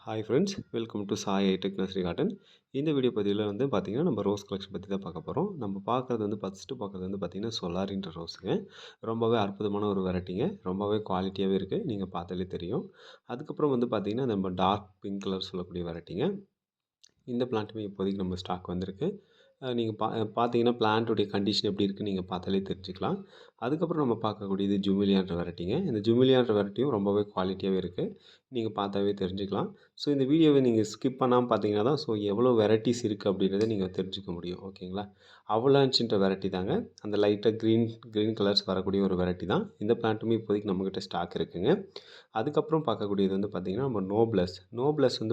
Hi friends, welcome to Sai hi tech nursery garden. இந்த video பதிவில் பார்த்தீங்கன்னா நம்ம ரோஸ் கலெக்ஷன் பற்றி தான் பார்க்க போகிறோம். நம்ம ஃபஸ்ட்டு பார்க்குறது பார்த்தீங்கன்னா சொலாரின்ற ரோஸுங்க. ரொம்பவே அற்புதமான ஒரு வெரைட்டிங்க. ரொம்பவே குவாலிட்டியாகவே இருக்குது. நீங்கள் பார்த்தாலே தெரியும். அதுக்கப்புறம் பார்த்தீங்கன்னா நம்ம டார்க் பிங்க் கலர் சொல்லக்கூடிய வெரைட்டிங்க. இந்த பிளான்ட்டுமே இப்போதைக்கு நம்ம ஸ்டாக் வந்திருக்கு. நீங்கள் பார்த்தீங்கன்னா பிளான்ட்டுடைய கண்டிஷன் எப்படி இருக்குன்னு நீங்கள் பார்த்தாலே தெரிஞ்சுக்கலாம். அதுக்கப்புறம் நம்ம பார்க்கக்கூடியது ஜுமிலியான்ற வெரைட்டிங்க. இந்த ஜுமிலியான்ற வெரைட்டியும் ரொம்பவே குவாலிட்டியாகவே இருக்குது. நீங்கள் பார்த்தாவே தெரிஞ்சுக்கலாம். ஸோ இந்த வீடியோவை நீங்கள் ஸ்கிப் பண்ணாமல் பார்த்தீங்கன்னா தான் எவ்வளோ வெரைட்டிஸ் இருக்குது அப்படின்றத நீங்கள் தெரிஞ்சுக்க முடியும். ஓகேங்களா? அவலான்ச்ன்ற வெரைட்டி தாங்க. அந்த லைட்டாக க்ரீன் கலர்ஸ் வரக்கூடிய ஒரு வெரைட்டி தான். இந்த பிளான்ட்டுமே இப்போதைக்கு நம்மக்கிட்ட ஸ்டாக் இருக்குதுங்க. அதுக்கப்புறம் பார்க்கக்கூடியது பார்த்தீங்கன்னா நம்ம நோப்ளஸ்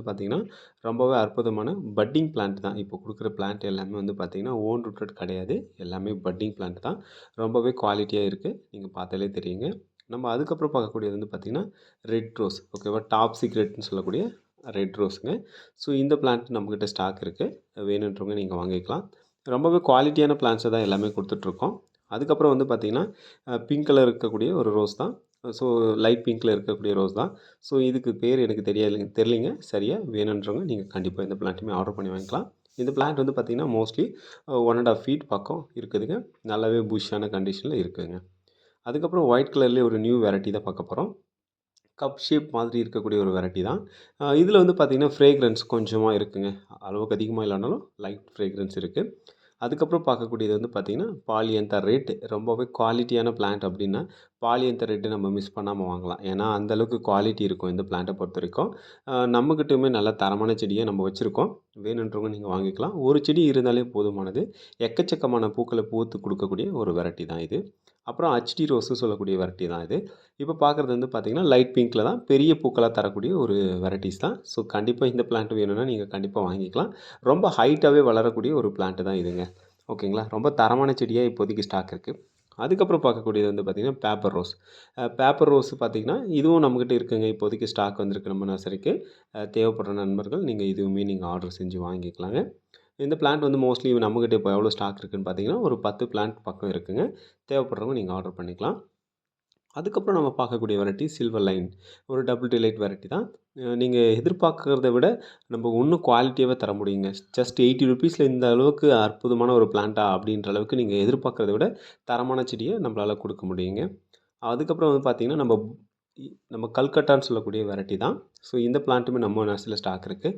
பார்த்தீங்கன்னா ரொம்பவே அற்புதமான பட்டிங் பிளான்ட் தான். இப்போ கொடுக்குற பிளான்ட் எல்லாமே பார்த்தீங்கன்னா ஓன் ரூட்டட் கிடையாது. எல்லாமே பட்டிங் பிளான்ட் தான். ரொம்பவே குவாலிட்டியாக இருக்குது. நீங்கள் பார்த்தாலே தெரியுங்க. நம்ம அதுக்கப்புறம் பார்க்கக்கூடியது பார்த்தீங்கன்னா ரெட் ரோஸ். ஓகேவா? டாப் சீக்ரெட்னு சொல்லக்கூடிய ரெட் ரோஸுங்க. ஸோ இந்த பிளான்ட் நம்மக்கிட்ட ஸ்டாக் இருக்குது. வேணுன்றவங்க நீங்கள் வாங்கிக்கலாம். ரொம்பவே குவாலிட்டியான பிளான்ட்ஸை தான் எல்லாமே கொடுத்துட்ருக்கோம். அதுக்கப்புறம் பார்த்தீங்கன்னா பிங்க் கலர் இருக்கக்கூடிய ஒரு ரோஸ் தான். ஸோ லைட் பிங்க்கில் இருக்கக்கூடிய ரோஸ் தான். ஸோ இதுக்கு பேர் எனக்கு தெரியலைங்க சரியாக. வேணுன்றவங்க நீங்கள் கண்டிப்பாக இந்த பிளான்ட்டுமே ஆர்டர் பண்ணி வாங்கிக்கலாம். இந்த பிளான்ட் பார்த்தீங்கன்னா மோஸ்ட்லி 1.5 ஃபீட் பக்கம் இருக்குதுங்க. நல்லாவே புஷ்ஷான கண்டிஷனில் இருக்குதுங்க. அதுக்கப்புறம் ஒயிட் கலர்லேயே ஒரு நியூ வெரைட்டி தான் பார்க்க போகிறோம். கப் ஷேப் மாதிரி இருக்கக்கூடிய ஒரு வெரைட்டி தான். இதில் பார்த்தீங்கன்னா ஃப்ரேக்ரன்ஸ் கொஞ்சமாக இருக்குதுங்க. அளவுக்கு அதிகமாக இல்லைனாலும் லைட் ஃப்ரேக்ரன்ஸ் இருக்குது. அதுக்கப்புறம் பார்க்கக்கூடியது பார்த்தீங்கன்னா பாலியந்தர் ரெட். ரொம்பவே குவாலிட்டியான பிளான்ட் அப்படின்னா பாலியந்தர் ரெட்டு நம்ம மிஸ் பண்ணாமல் வாங்கலாம். ஏன்னா அந்தளவுக்கு குவாலிட்டி இருக்கும் இந்த பிளான்ட்டை பொறுத்த வரைக்கும். நம்மக்கிட்டயுமே நல்ல தரமான செடியை நம்ம வச்சுருக்கோம். வேணுன்றவங்க நீங்கள் வாங்கிக்கலாம். ஒரு செடி இருந்தாலே போதுமானது. எக்கச்சக்கமான பூக்களை பூத்து கொடுக்கக்கூடிய ஒரு வெரைட்டி தான் இது. அப்புறம் ஹச்டி ரோஸு சொல்லக்கூடிய வெரைட்டி தான் இது. இப்போ பார்க்குறது பார்த்தீங்கன்னா லைட் பிங்க்கில் தான் பெரிய பூக்களாக தரக்கூடிய ஒரு வெரைட்டிஸ் தான். ஸோ கண்டிப்பாக இந்த பிளான்ட் வேணும்னா நீங்கள் கண்டிப்பாக வாங்கிக்கலாம். ரொம்ப ஹைட்டாகவே வளரக்கூடிய ஒரு பிளான்ட்டு தான் இதுங்க. ஓகேங்களா? ரொம்ப தரமான செடியாக இப்போதைக்கு ஸ்டாக் இருக்குது. அதுக்கப்புறம் பார்க்கக்கூடியது பார்த்தீங்கன்னா பேப்பர் ரோஸ் பார்த்தீங்கன்னா இதுவும் நம்மக்கிட்ட இருக்குங்க. இப்போதைக்கு ஸ்டாக் வந்திருக்கு நம்ம நர்சரிக்கு. தேவைப்படுற நண்பர்கள் நீங்கள் ஆர்டர் செஞ்சு வாங்கிக்கலாங்க. இந்த பிளான்ட் மோஸ்ட்லி நம்மக்கிட்ட இப்போ எவ்வளோ ஸ்டாக் இருக்குதுன்னு பார்த்தீங்கன்னா ஒரு 10 பிளான்ட் பக்கம் இருக்குதுங்க. தேவைப்படுறவங்க நீங்கள் ஆர்டர் பண்ணிக்கலாம். அதுக்கப்புறம் நம்ம பார்க்கக்கூடிய வெரைட்டி சில்வர் லைன். ஒரு டபுள் டிலைட் வெரைட்டி தான். நீங்கள் எதிர்பார்க்குறத விட நம்ம இன்னும் குவாலிட்டியாகவே தர முடியுங்க. ஜஸ்ட் 80 ருபீஸில் இந்த அளவுக்கு அற்புதமான ஒரு பிளான்ட்டா அப்படின்ற அளவுக்கு நீங்கள் எதிர்பார்க்குறத விட தரமான செடியை நம்மளால் கொடுக்க முடியுங்க. அதுக்கப்புறம் பார்த்தீங்கன்னா நம்ம கல்கட்டான்னு சொல்லக்கூடிய வெரைட்டி தான். ஸோ இந்த பிளான்ட்டுமே நம்ம நர்சரியில் ஸ்டாக் இருக்குது.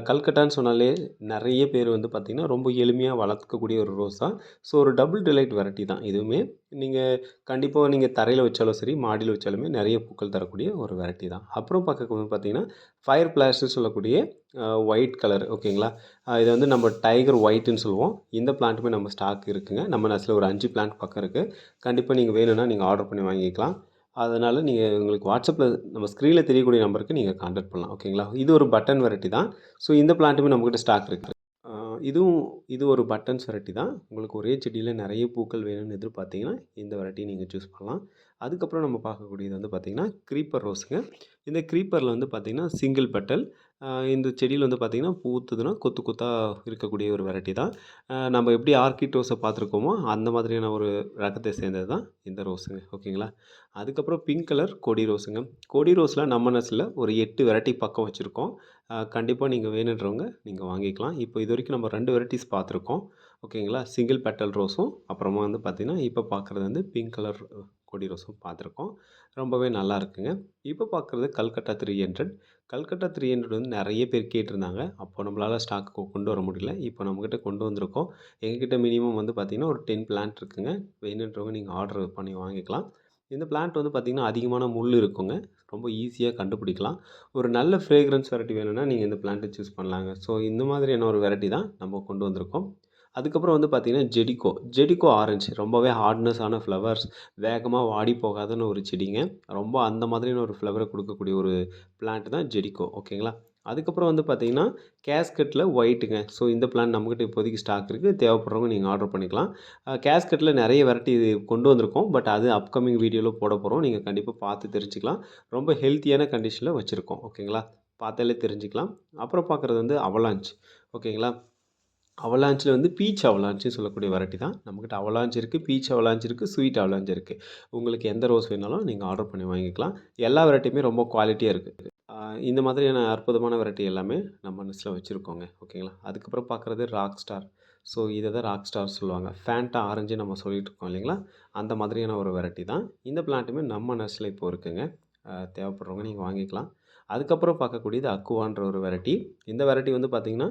கல்கட்டான்னு சொன்னாலே நிறைய பேர் பார்த்திங்கன்னா ரொம்ப எளிமையாக வளர்க்கக்கூடிய ஒரு ரோஸ் தான். ஸோ ஒரு டபுள் டிலைட் வெரைட்டி தான் இதுவுமே. கண்டிப்பாக நீங்கள் தரையில் வச்சாலும் சரி, மாடியில் வச்சாலுமே நிறைய பூக்கள் தரக்கூடிய ஒரு வெரைட்டி தான். அப்புறம் பார்த்தீங்கன்னா ஃபயர் பிளாஸ்ட்னு சொல்லக்கூடிய ஒயிட் கலர். ஓகேங்களா? இது நம்ம டைகர் ஒயிட்டுன்னு சொல்லுவோம். இந்த பிளான்ட்டுமே நம்ம ஸ்டாக் இருக்குதுங்க. நம்ம நர்சரியில் ஒரு 5 பிளான்ட் பக்கம் இருக்குது. கண்டிப்பாக நீங்கள் வேணும்னா நீங்கள் ஆர்டர் பண்ணி வாங்கிக்கலாம். அதனால் நீங்கள் உங்களுக்கு வாட்ஸ்அப்பில் நம்ம ஸ்க்ரீனில் தெரியக்கூடிய நம்பருக்கு நீங்கள் கான்டாக்ட் பண்ணலாம். ஓகேங்களா? இது ஒரு பட்டன் வெரைட்டி தான். ஸோ இந்த பிளான்ட்டுமே நம்மக்கிட்ட ஸ்டாக் இருக்குது. இது ஒரு பட்டன்ஸ் வெரைட்டி தான். உங்களுக்கு ஒரே செடியில் நிறைய பூக்கள் வேணும்னு எதிர்பார்த்தீங்கன்னா இந்த வெரைட்டியை நீங்கள் சூஸ் பண்ணலாம். அதுக்கப்புறம் நம்ம பார்க்கக்கூடியது பார்த்தீங்கன்னா க்ரீப்பர் ரோஸுங்க. இந்த க்ரீப்பரில் பார்த்தீங்கன்னா சிங்கிள் பெட்டல். இந்த செடியில் பார்த்தீங்கன்னா பூத்துதுன்னா கொத்து கொத்தாக இருக்கக்கூடிய ஒரு வெரைட்டி தான். நம்ம எப்படி ஆர்கிட் ரோஸை பார்த்துருக்கோமோ அந்த மாதிரியான ஒரு ரகத்தை சேர்ந்தது தான் இந்த ரோஸுங்க. ஓகேங்களா? அதுக்கப்புறம் பிங்க் கலர் கொடி ரோஸுங்க. கொடி ரோஸில் நம்ம நர்சரியில் ஒரு 8 வெரைட்டி பக்கம் வச்சுருக்கோம். கண்டிப்பாக நீங்கள் வேணுன்றவங்க நீங்கள் வாங்கிக்கலாம். இப்போ இது வரைக்கும் நம்ம 2 வெரைட்டிஸ் பார்த்துருக்கோம். ஓகேங்களா? சிங்கிள் பெட்டல் ரோஸும் அப்புறமா பார்த்தீங்கன்னா இப்போ பார்க்குறது பிங்க் கலர் கொடி ரோஸும் பார்த்துருக்கோம். ரொம்பவே நல்லா இருக்குங்க. இப்போ பார்க்குறது கல்கட்டா 300. கல்கட்டா 300 நிறைய பேர் கேட்டிருந்தாங்க. அப்போ நம்மளால் ஸ்டாக்கு கொண்டு வர முடியல. இப்போ நம்மக்கிட்ட கொண்டு வந்திருக்கோம். எங்ககிட்ட மினிமம் பார்த்தீங்கன்னா ஒரு 10 பிளான்ட் இருக்குங்க. வேணுன்றவங்க நீங்கள் ஆர்டர் பண்ணி வாங்கிக்கலாம். இந்த பிளான்ட் பார்த்தீங்கன்னா அதிகமான முள் இருக்குங்க. ரொம்ப ஈஸியாக கண்டுபிடிக்கலாம். ஒரு நல்ல ஃப்ரேக்ரன்ஸ் வெரைட்டி வேணும்னா நீங்கள் இந்த பிளான்ட்டை சூஸ் பண்ணலாங்க. ஸோ இந்த மாதிரியான ஒரு வெரைட்டி தான் நம்ம கொண்டு வந்திருக்கோம். அதுக்கப்புறம் பார்த்தீங்கன்னா ஜெடிகோ ஆரஞ்சு. ரொம்பவே ஹார்ட்னஸான ஃப்ளவர்ஸ், வேகமாக வாடி போகாதுன்னு ஒரு செடிங்க. ரொம்ப அந்த மாதிரியான ஒரு ஃப்ளவரை கொடுக்கக்கூடிய ஒரு பிளான்ட் தான் ஜெடிகோ. ஓகேங்களா? அதுக்கப்புறம் பார்த்தீங்கன்னா கேஸ்கட்டில் ஒயிட்டுங்க. ஸோ இந்த பிளான்ட் நம்மக்கிட்ட இப்போதைக்கு ஸ்டாக் இருக்குது. தேவைப்படுறவங்க நீங்கள் ஆர்டர் பண்ணிக்கலாம். கேஸ்கட்டில் நிறைய வெரைட்டி கொண்டு வந்திருக்கோம். பட் அது அப்கமிங் வீடியோவில் போட போகிறோம். நீங்கள் கண்டிப்பாக பார்த்து தெரிஞ்சுக்கலாம். ரொம்ப ஹெல்த்தியான கண்டிஷனில் வச்சுருக்கோம். ஓகேங்களா? பார்த்தாலே தெரிஞ்சுக்கலாம். அப்புறம் பார்க்குறது அவலாஞ்ச். ஓகேங்களா? அவலாஞ்சில் பீச் அவலாஞ்சுன்னு சொல்லக்கூடிய வெரைட்டி தான். நம்மக்கிட்ட அவலாஞ்ச் இருக்குது, பீச் அவலாஞ்ச் இருக்குது, ஸ்வீட் அவலாஞ்ச் இருக்குது. உங்களுக்கு எந்த ரோஸ் வேணாலும் நீங்கள் ஆர்டர் பண்ணி வாங்கிக்கலாம். எல்லா வெரைட்டியுமே ரொம்ப குவாலிட்டியாக இருக்குது. இந்த மாதிரியான அற்புதமான வெரைட்டி எல்லாமே நம்ம லிஸ்ட்டில் வச்சுருக்கோங்க. ஓகேங்களா. அதுக்கப்புறம் பார்க்குறது ராக் ஸ்டார். ஸோ இத தான் ராக் ஸ்டார் சொல்லுவாங்க. ஃபேண்டா ஆரஞ்சு நம்ம சொல்லிட்டு இருக்கோம் இல்லைங்களா? அந்த மாதிரியான ஒரு வெரைட்டி தான். இந்த பிளான்ட்டுமே நம்ம நர்சரில இப்போ இருக்குங்க. தேவைப்படுறவங்க நீங்கள் வாங்கிக்கலாம். அதுக்கப்புறம் பார்க்கக்கூடியது அக்குவான்ற ஒரு வெரைட்டி. இந்த வெரைட்டி வந்து பார்த்தீங்கன்னா,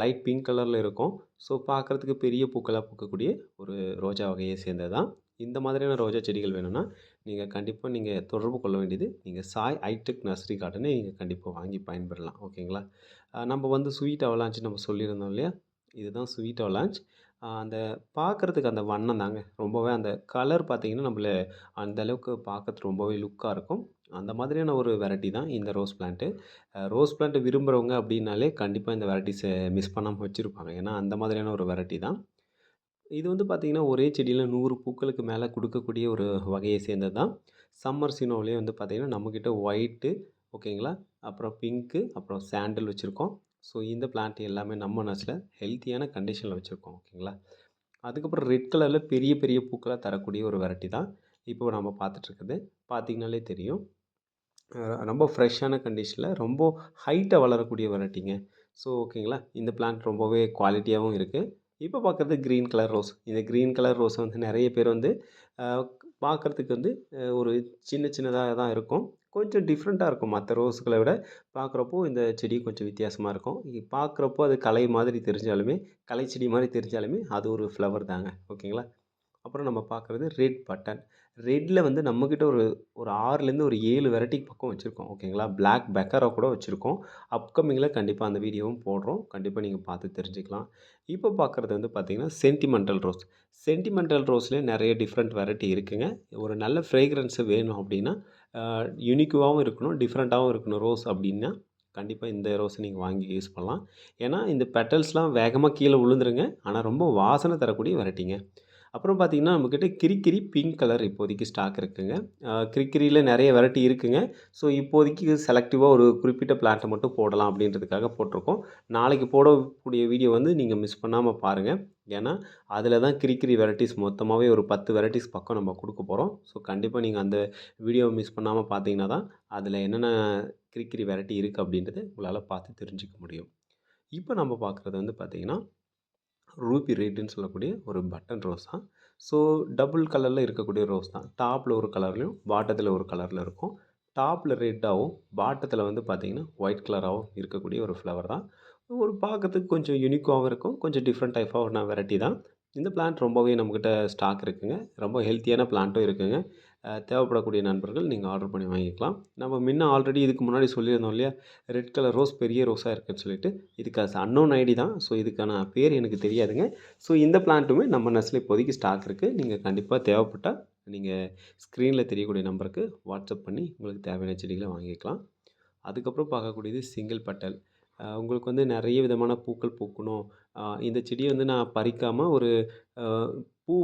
லைட் பிங்க் கலர்ல இருக்கும். ஸோ பார்க்குறதுக்கு பெரிய பூக்களா பூக்கக்கூடிய ஒரு ரோஜா வகையை சேர்ந்தது தான். இந்த மாதிரியான ரோஜா செடிகள் வேணும்னா, நீங்க தொடர்பு கொள்ள வேண்டியது, நீங்க சாய் ஹைடெக் நர்சரி கார்டனை நீங்க கண்டிப்பா வாங்கி பயன்பெறலாம். ஓகேங்களா. நம்ம வந்து ஸ்வீட் அவலாஞ்ச் நம்ம சொல்லியிருந்தோம் இல்லையா? இதுதான் ஸ்வீட் அவலாஞ்ச். அந்த பார்க்குறதுக்கு அந்த வண்ணம் தாங்க. ரொம்பவே அந்த கலர் பார்த்தீங்கன்னா, அந்த அளவுக்கு பார்க்கறதுக்கு ரொம்பவே லுக்கா இருக்கும். அந்த மாதிரியான ஒரு வெரைட்டி தான் இந்த ரோஸ் பிளான்ட்டு. ரோஸ் பிளான்ட் விரும்புறவங்க அப்படின்னாலே கண்டிப்பா இந்த வெரைட்டிஸ மிஸ் பண்ணாம வச்சிருப்பாங்க. ஏன்னா, அந்த மாதிரியான ஒரு வெரைட்டி தான். இது வந்து பார்த்தீங்கன்னா, ஒரே செடியில 100 பூக்களுக்கு மேல குடுக்கக்கூடிய ஒரு வகையை சேர்ந்தது தான். சம்மர் சினோவிலேயே வந்து பார்த்தீங்கன்னா, நம்மகிட்ட ஒயிட்டு ஓகேங்களா, அப்புறம் பிங்க்கு, அப்புறம் சாண்டல் வச்சுருக்கோம். ஸோ இந்த பிளான்ட் எல்லாமே நம்ம நர்சரில ஹெல்த்தியான கண்டிஷனில வச்சுருக்கோம். ஓகேங்களா. அதுக்கப்புறம் ரெட் கலர்ல பெரிய பெரிய பூக்களா தரக்கூடிய ஒரு வெரைட்டி தான். இப்போ நம்ம பார்த்துட்ருக்குது. பார்த்தீங்கனாலே தெரியும். ரொம்ப ஃப்ரெஷ்ஷான கண்டிஷனில ரொம்ப ஹைட்டா வளரக்கூடிய வெரைட்டிங்க. ஸோ ஓகேங்களா. இந்த பிளான்ட் ரொம்பவே குவாலிட்டியாவும் இருக்கு. இப்போ பார்க்குறது கிரீன் கலர் ரோஸ். இந்த கிரீன் கலர் ரோஸ் வந்து நெறைய பேர் வந்து அ பார்க்கறதுக்கு வந்து ஒரு சின்ன சின்னதா தான் இருக்கும். கொஞ்சம் டிஃப்ரெண்ட்டா இருக்கும் மத்த ரோஸ்கள விட. பார்க்குறப்போ இந்த செடி கொஞ்சம் வித்தியாசமா இருக்கும். பார்க்குறப்போ அது கலை மாதிரி தெரிஞ்சாலுமே, கலை செடி மாரி தெரிஞ்சாலுமே அது ஒரு ஃப்ளவர் தாங்க. ஓகேங்களா. அப்புறம் நம்ம பார்க்குறது ரெட் பட்டன். ரெட்ல வந்து நம்மக்கிட்ட ஒரு ஒரு 6லேருந்து ஒரு 7 வெரைட்டி பக்கம் வச்சுருக்கோம். ஓகேங்களா. பிளாக் பெக்கரா கூட வச்சுருக்கோம். அப்கமிங்கில கண்டிப்பா அந்த வீடியோவும் போடுறோம். கண்டிப்பா நீங்க பார்த்து தெரிஞ்சுக்கலாம். இப்போ பார்க்குறது வந்து பார்த்தீங்கன்னா, சென்டிமெண்டல் ரோஸ். சென்டிமெண்டல் ரோஸ்லயே நெறைய டிஃப்ரெண்ட் வெரைட்டி இருக்குங்க. ஒரு நல்ல ஃப்ரேக்ரன்ஸ் வேணும் அப்டின்னா, அ யூனிக்வாவும் இருக்கணும், டிஃப்ரெண்ட்டாவும் இருக்கணும் ரோஸ் அப்டின்னா, கண்டிப்பா இந்த ரோஸ நீங்க வாங்கி யூஸ் பண்ணலாம். ஏன்னா, இந்த பெட்டல்ஸ்லாம் வேகமா கீழ விழுந்துருங்க. ஆனா ரொம்ப வாசனை தரக்கூடிய வெரைட்டிங்க. அப்புறம் பார்த்தீங்கன்னா, நம்மக்கிட்ட கிரிக்கிரி பிங்க் கலர் இப்போதைக்கு ஸ்டாக் இருக்குங்க. கிரிக்கிரில நெறைய வெரைட்டி இருக்குங்க. ஸோ, இப்போதைக்கு செலக்டிவா ஒரு குறிப்பிட்ட பிளான்ட்ட மட்டும் போடலாம் அப்படின்றதுக்காக போட்டிருக்கோம். நாளைக்கு போடக்கூடிய வீடியோ வந்து நீங்க மிஸ் பண்ணாம பாருங்க. ஏன்னா, அதில தான் கிரிக்கிரி வெரைட்டீஸ் மொத்தமாவே ஒரு 10 வெரைட்டீஸ் பக்கம் நம்ம குடுக்க போறோம். ஸோ, கண்டிப்பா நீங்க அந்த வீடியோவ மிஸ் பண்ணாம பார்த்தீங்கன்னா தான், அதில என்னென்ன கிரிக்கிரி வெரைட்டி இருக்கு அப்படின்றத உங்களால பார்த்து தெரிஞ்சுக்க முடியும். இப்ப நம்ம பார்க்குறது வந்து பார்த்தீங்கன்னா ரூபி ரெட்டுன்னு சொல்லக்கூடிய ஒரு பட்டன் ரோஸ் தான். ஸோ டபுள் கலர்ல இருக்கக்கூடிய ரோஸ் தான். டாப்ல ஒரு கலர்லயும், பாட்டத்தில ஒரு கலர்ல இருக்கும். டாப்ல ரெட்டாவும், பாட்டத்தில வந்து பார்த்தீங்கன்னா, ஒயிட் கலராவும் இருக்கக்கூடிய ஒரு ஃப்ளவர் தான். ஒரு பார்க்கறதுக்கு கொஞ்சம் யூனிக்காவும் இருக்கும். கொஞ்சம் டிஃப்ரெண்ட் டைப் ஆன வெரைட்டி தான். இந்த பிளான்ட் ரொம்பவே நம்மகிட்ட ஸ்டாக் இருக்குங்க. ரொம்ப ஹெல்த்தியான பிளான்ட்டும் இருக்குங்க. தேவைப்படக்கூடிய நண்பர்கள் நீங்க ஆர்டர் பண்ணி வாங்கிக்கலாம். நம்ம முன்ன ஆல்ரெடி இதுக்கு முன்னாடி சொல்லியிருந்தோம் இல்லையா? ரெட் கலர் ரோஸ் பெரிய ரோஸா இருக்குன்னு சொல்லிட்டு. இதுக்கு அது அன்னோன் ஐடி தான். ஸோ இதுக்கான பேர் எனக்கு தெரியாதுங்க. ஸோ இந்த பிளான்ட்டுமே நம்ம நர்சரில இப்போதைக்கு ஸ்டாக் இருக்கு. நீங்க கண்டிப்பா தேவைப்பட்டா, நீங்க ஸ்க்ரீன்ல தெரியக்கூடிய நம்பருக்கு வாட்ஸ்அப் பண்ணி உங்களுக்கு தேவையான செடிகள வாங்கிக்கலாம். அதுக்கப்புறம் பார்க்கக்கூடியது சிங்கிள் பெட்டல். உங்களுக்கு வந்து நெறைய விதமான பூக்கள் பூக்கணும். இந்த செடிய வந்து நான் பறிக்காம ஒரு அ பூ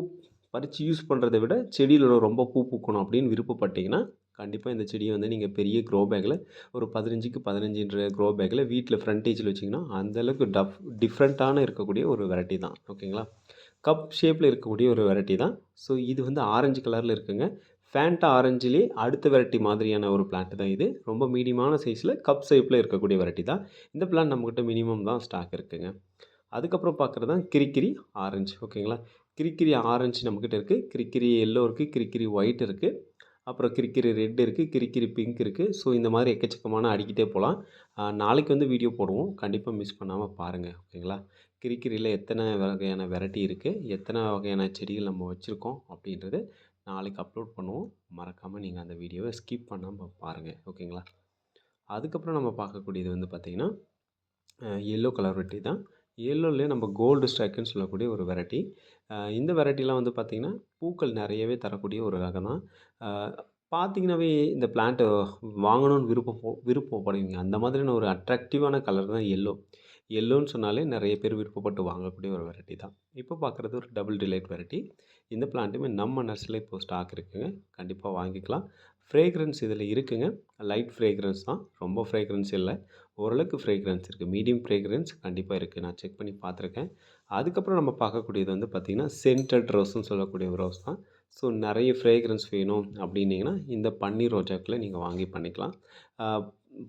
பறிச்சு யூஸ் பண்றத விட, செடியில ரொம்ப பூ பூக்கணும் அப்படின்னு விருப்பப்பட்டீங்கன்னா, கண்டிப்பா இந்த செடிய வந்து நீங்க பெரிய க்ரோ பேக்ல ஒரு 15க்கு 15ன்ற க்ரோ பேக்ல வீட்ல ஃப்ரண்டேஜ்ல வச்சீங்கன்னா, அந்த அளவுக்கு டிஃப்ரெண்ட்டான இருக்கக்கூடிய ஒரு வெரைட்டி தான். ஓகேங்களா. கப் ஷேப்ல இருக்கக்கூடிய ஒரு வெரைட்டி தான். ஸோ இது வந்து ஆரஞ்சு கலர்ல இருக்குங்க. ஃபேண்டா ஆரஞ்சுலயே அடுத்த வெரைட்டி மாதிரியான ஒரு பிளான்ட் தான் இது. ரொம்ப மீடியமான சைஸ்ல கப் ஷேப்ல இருக்கக்கூடிய வெரைட்டி தான். இந்த பிளான்ட் நம்மகிட்ட மினிமம் தான் ஸ்டாக் இருக்குங்க. அதுக்கப்புறம் பார்க்குறது தான் கிரிக்கிரி ஆரஞ்சு ஓகேங்களா. கிரிக்கிரி ஆரஞ்சு நம்மக்கிட்ட இருக்கு. கிரிக்கிரி எல்லோ இருக்கு. கிரிக்கிரி ஒயிட் இருக்கு. அப்புறம் கிரிக்கிரி ரெட் இருக்கு. கிரிக்கிரி பிங்க் இருக்கு. ஸோ இந்த மாதிரி எக்கச்சக்கமான அடுக்கிட்டே போலாம். நாளைக்கு வந்து வீடியோ போடுவோம். கண்டிப்பா மிஸ் பண்ணாம பாருங்க. ஓகேங்களா. கிரிக்கிரில எத்தனை வகையான வெரைட்டி இருக்கு, எத்தனை வகையான செடிகள் நம்ம வச்சிருக்கோம் அப்படின்றது நாளைக்கு அப்லோட் பண்ணுவோம். மறக்காம நீங்க அந்த வீடியோவ ஸ்கிப் பண்ணாம பாருங்க. ஓகேங்களா. அதுக்கப்புறம் நம்ம பார்க்கக்கூடியது வந்து பார்த்தீங்கன்னா எல்லோ கலர் வெரைட்டி தான். எல்லோலயே நம்ம கோல்டு ஸ்ட்ரைக்குன்னு சொல்லக்கூடிய ஒரு வெரைட்டி. இந்த வெரைட்டிலாம் வந்து பார்த்தீங்கன்னா, பூக்கள் நெறையவே தரக்கூடிய ஒரு ரகம் தான். அ பார்த்தீங்கன்னாவே இந்த பிளான்ட்ட வாங்கணும்னு விருப்பப்படுவீங்க. அந்த மாதிரியான ஒரு அட்ராக்டிவான கலர் தான் எல்லோ. எல்லோன்னு சொன்னாலே நெறைய பேர் விருப்பப்பட்டு வாங்கக்கூடிய ஒரு வெரைட்டி தான். இப்போ பார்க்குறது ஒரு டபுள் டிலைட் வெரைட்டி. இந்த பிளான்ட்டுமே நம்ம நர்சரில இப்போ ஸ்டாக் இருக்குங்க. கண்டிப்பா வாங்கிக்கலாம். ஃப்ரேக்ரன்ஸ் இதில இருக்குங்க. லைட் ஃப்ரேக்ரன்ஸ் தான். ரொம்ப ஃப்ரேக்ரன்ஸ் இல்ல. ஓரளவுக்கு ஃப்ரேக்ரன்ஸ் இருக்கு. மீடியம் ஃப்ரேக்ரன்ஸ் கண்டிப்பா இருக்கு. நான் செக் பண்ணி பார்த்துருக்கேன். அதுக்கப்புறம் நம்ம பார்க்கக்கூடியது வந்து பார்த்தீங்கன்னா, சென்டட் ரோஸ்ன்னு சொல்லக்கூடிய ஒரு ரோஸ் தான். ஸோ நெறைய ஃப்ரேக்ரன்ஸ் வேணும் அப்டின்னீங்கன்னா, இந்த பன்னீர் ரோஜாக்கள நீங்க வாங்கி பண்ணிக்கலாம். அ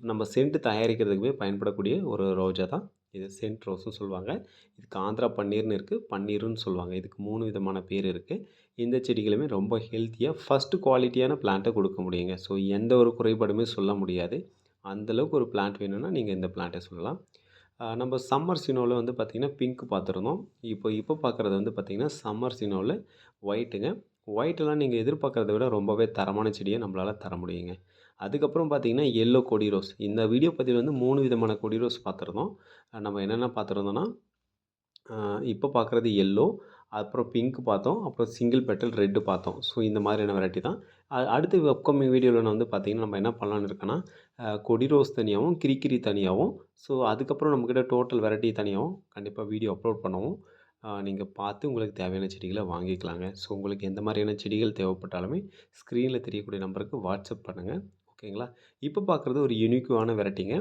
நம்ம சென்ட் தயாரிக்கிறதுக்குமே பயன்படக்கூடிய ஒரு ரோஜா தான் இது. சென்ட் ரோஸ்ன்னு சொல்லுவாங்க. இதுக்கு ஆந்திரா பன்னீர்னு இருக்குது, பன்னீருன்னு சொல்லுவாங்க. இதுக்கு 3 விதமான பேர் இருக்குது. இந்த செடிகளுமே ரொம்ப ஹெல்த்தியாக ஃபஸ்ட்டு குவாலிட்டியான பிளான்ட்டை கொடுக்க முடியுங்க. ஸோ எந்த ஒரு குறைபாடுமே சொல்ல முடியாது. அந்தளவுக்கு ஒரு பிளான்ட் வேணும்னா நீங்கள் இந்த பிளான்ட்டை சொல்லலாம். நம்ம சம்மர் சினோவில் வந்து பார்த்திங்கன்னா பிங்க் பார்த்துருந்தோம். இப்போ பார்க்குறது வந்து பார்த்திங்கன்னா சம்மர் சினோவில் ஒயிட்டுங்க. ஒயிட்டெல்லாம் நீங்கள் எதிர்பார்க்குறத விட ரொம்பவே தரமான செடியை நம்மளால் தர முடியுங்க. அதுக்கப்புறம் பார்த்திங்கன்னா எல்லோ கொடி ரோஸ். இந்த வீடியோ பதிவில் வந்து 3 விதமான கொடி ரோஸ் பார்த்துருந்தோம். நம்ம என்னென்ன பார்த்துருந்தோம்னா, இப்போ பார்க்குறது எல்லோ, அப்புறம் பிங்க் பார்த்தோம், அப்புறம் சிங்கிள் பெட்டல் ரெட்டு பார்த்தோம். ஸோ இந்த மாதிரியான வெரைட்டி தான். அடுத்து அப்கமிங் வீடியோவில் நான் வந்து பார்த்திங்கன்னா நம்ம என்ன பண்ணலான்னு இருக்கேன்னா, கொடி ரோஸ் தனியாகவும், கிரிக்கிரி தனியாகவும், ஸோ அதுக்கப்புறம் நம்மக்கிட்ட டோட்டல் வெரைட்டி தனியாகவும் கண்டிப்பாக வீடியோ அப்லோட் பண்ணுவோம். நீங்கள் பார்த்து உங்களுக்கு தேவையான செடிகளை வாங்கிக்கலாங்க. ஸோ உங்களுக்கு எந்த மாதிரியான செடிகள் தேவைப்பட்டாலுமே ஸ்க்ரீனில் தெரியக்கூடிய நம்பருக்கு வாட்ஸ்அப் பண்ணுங்கள். ஓகேங்களா? இப்போ பார்க்குறது ஒரு யுனிக்கான வெரைட்டிங்க.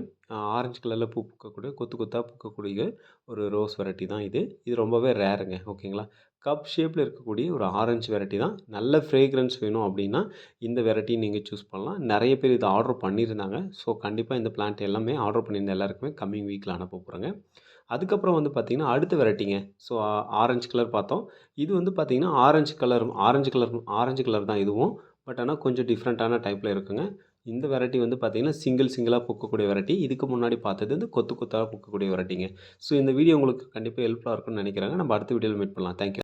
ஆரஞ்சு கலரில் பூ பூக்கக்கூடிய கொத்து கொத்தாக பூக்கக்கூடிய ஒரு ரோஸ் வெரைட்டி தான் இது. இது ரொம்பவே ரேருங்க. ஓகேங்களா? கப் ஷேப்பில் இருக்கக்கூடிய ஒரு ஆரஞ்சு வெரைட்டி தான். நல்ல ஃப்ரேக்ரன்ஸ் வேணும் அப்படின்னா இந்த வெரைட்டி நீங்கள் சூஸ் பண்ணலாம். நிறைய பேர் இதை ஆர்டர் பண்ணியிருந்தாங்க. ஸோ கண்டிப்பாக இந்த பிளான்ட் எல்லாமே ஆர்டர் பண்ணியிருந்த எல்லாருக்குமே கம்மிங் வீக்கில் அனுப்ப போகிறேங்க. அதுக்கப்புறம் வந்து பார்த்திங்கன்னா அடுத்த வெரைட்டிங்க. ஸோ ஆரஞ்சு கலர் பார்த்தோம். இது வந்து பார்த்திங்கன்னா ஆரஞ்சு கலர் தான் இதுவும். பட் ஆனால் கொஞ்சம் டிஃப்ரெண்ட்டான டைப்பில் இருக்குங்க. இந்த வெரைட்டி வந்து பார்த்திங்கன்னா சிங்கிளாக பூக்கக்கூடிய வெரைட்டி. இதுக்கு முன்னாடி பார்த்தது வந்து கொத்தாக பூக்கக்கூடிய வெரைட்டிங்க. ஸோ இந்த வீடியோ உங்களுக்கு கண்டிப்பாக ஹெல்ப்ஃபுல்லாக இருக்கும்னு நினைக்கிறேங்க. நம்ம அடுத்த வீடியோவில் மீட் பண்ணலாம். தேங்க்யூ.